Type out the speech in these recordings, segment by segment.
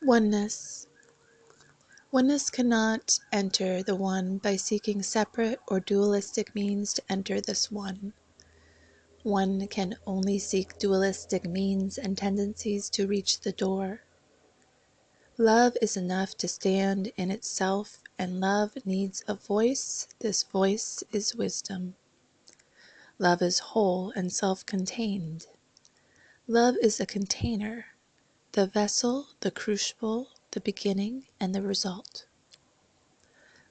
Oneness. Oneness cannot enter the one by seeking separate or dualistic means to enter this one. One can only seek dualistic means and tendencies to reach the door. Love is enough to stand in itself, and love needs a voice. This voice is wisdom. Love is whole and self-contained. Love is a container, the vessel, the crucible, the beginning, and the result.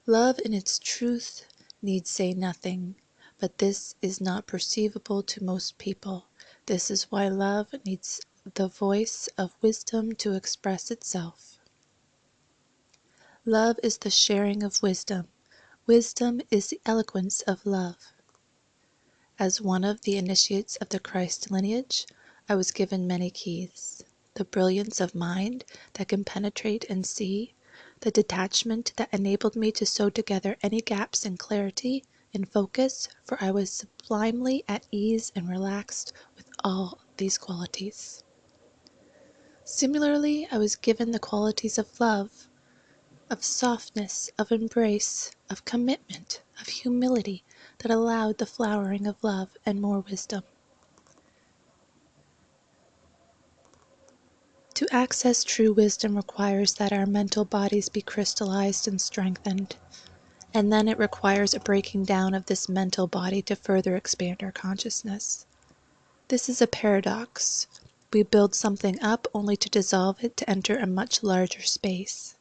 Love in its truth need say nothing, but this is not perceivable to most people. This is why love needs the voice of wisdom to express itself. Love is the sharing of wisdom. Wisdom is the eloquence of love. As one of the initiates of the Christ lineage, I was given many keys. The brilliance of mind that can penetrate and see, the detachment that enabled me to sew together any gaps in clarity and focus, for I was sublimely at ease and relaxed with all these qualities. Similarly, I was given the qualities of love, of softness, of embrace, of commitment, of humility that allowed the flowering of love and more wisdom. To access true wisdom requires that our mental bodies be crystallized and strengthened, and then it requires a breaking down of this mental body to further expand our consciousness. This is a paradox. We build something up only to dissolve it to enter a much larger space.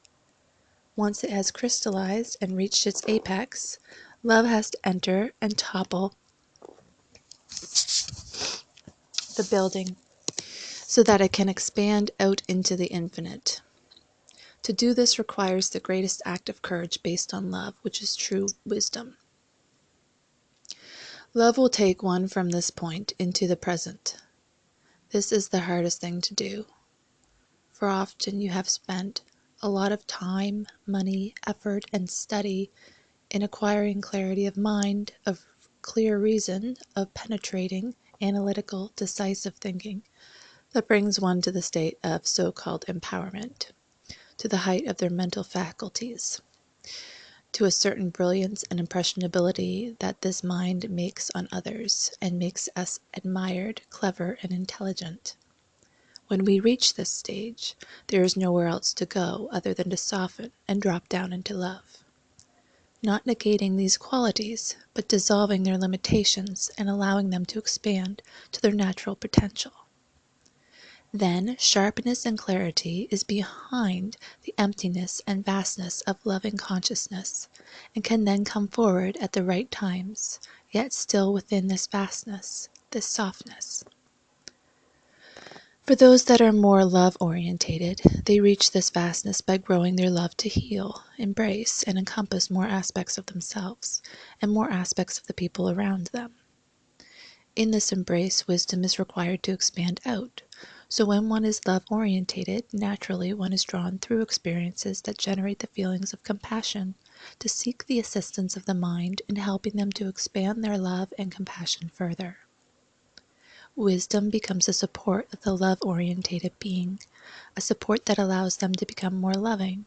Once it has crystallized and reached its apex, love has to enter and topple the building so that it can expand out into the infinite. To do this requires the greatest act of courage based on love, which is true wisdom. Love will take one from this point into the present. This is the hardest thing to do, for often you have spent a lot of time, money, effort, and study in acquiring clarity of mind, of clear reason, of penetrating, analytical, decisive thinking that brings one to the state of so-called empowerment, to the height of their mental faculties, to a certain brilliance and impressionability that this mind makes on others and makes us admired, clever, and intelligent. When we reach this stage, there is nowhere else to go other than to soften and drop down into love. Not negating these qualities, but dissolving their limitations and allowing them to expand to their natural potential. Then sharpness and clarity is behind the emptiness and vastness of loving consciousness, and can then come forward at the right times, yet still within this vastness, this softness. For those that are more love-orientated, they reach this vastness by growing their love to heal, embrace, and encompass more aspects of themselves, and more aspects of the people around them. In this embrace, wisdom is required to expand out. So when one is love-orientated, naturally one is drawn through experiences that generate the feelings of compassion to seek the assistance of the mind in helping them to expand their love and compassion further. Wisdom becomes a support of the love-orientated being, a support that allows them to become more loving.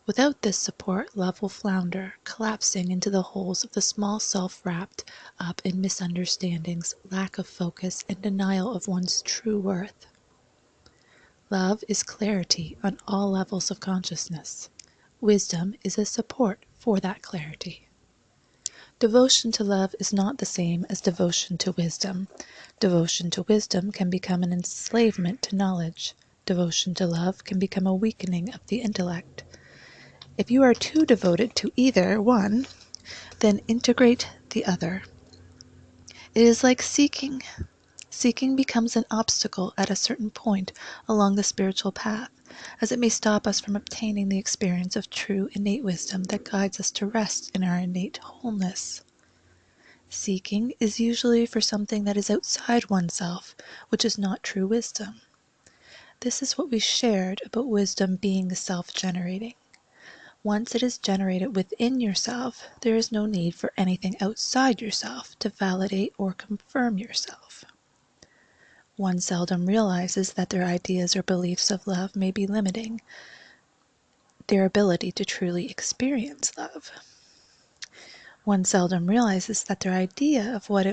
Without this support, love will flounder, collapsing into the holes of the small self wrapped up in misunderstandings, lack of focus, and denial of one's true worth. Love is clarity on all levels of consciousness. Wisdom is a support for that clarity. Devotion to love is not the same as devotion to wisdom. Devotion to wisdom can become an enslavement to knowledge. Devotion to love can become a weakening of the intellect. If you are too devoted to either one, then integrate the other. It is like seeking. Seeking becomes an obstacle at a certain point along the spiritual path, as it may stop us from obtaining the experience of true innate wisdom that guides us to rest in our innate wholeness. Seeking is usually for something that is outside oneself, which is not true wisdom. This is what we shared about wisdom being self-generating. Once it is generated within yourself, there is no need for anything outside yourself to validate or confirm yourself. One seldom realizes that their ideas or beliefs of love may be limiting their ability to truly experience love. One seldom realizes that their idea of what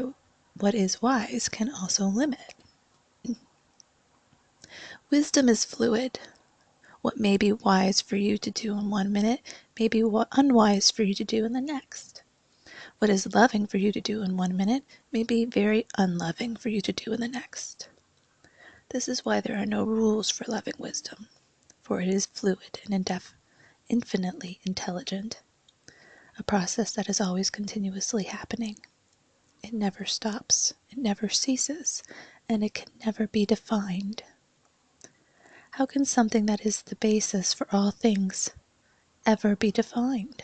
is wise can also limit. Wisdom is fluid. What may be wise for you to do in 1 minute may be unwise for you to do in the next. What is loving for you to do in 1 minute may be very unloving for you to do in the next. This is why there are no rules for loving wisdom, for it is fluid and infinitely intelligent, a process that is always continuously happening. It never stops, it never ceases, and it can never be defined. How can something that is the basis for all things ever be defined?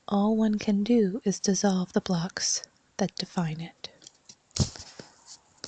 All one can do is dissolve the blocks that define it.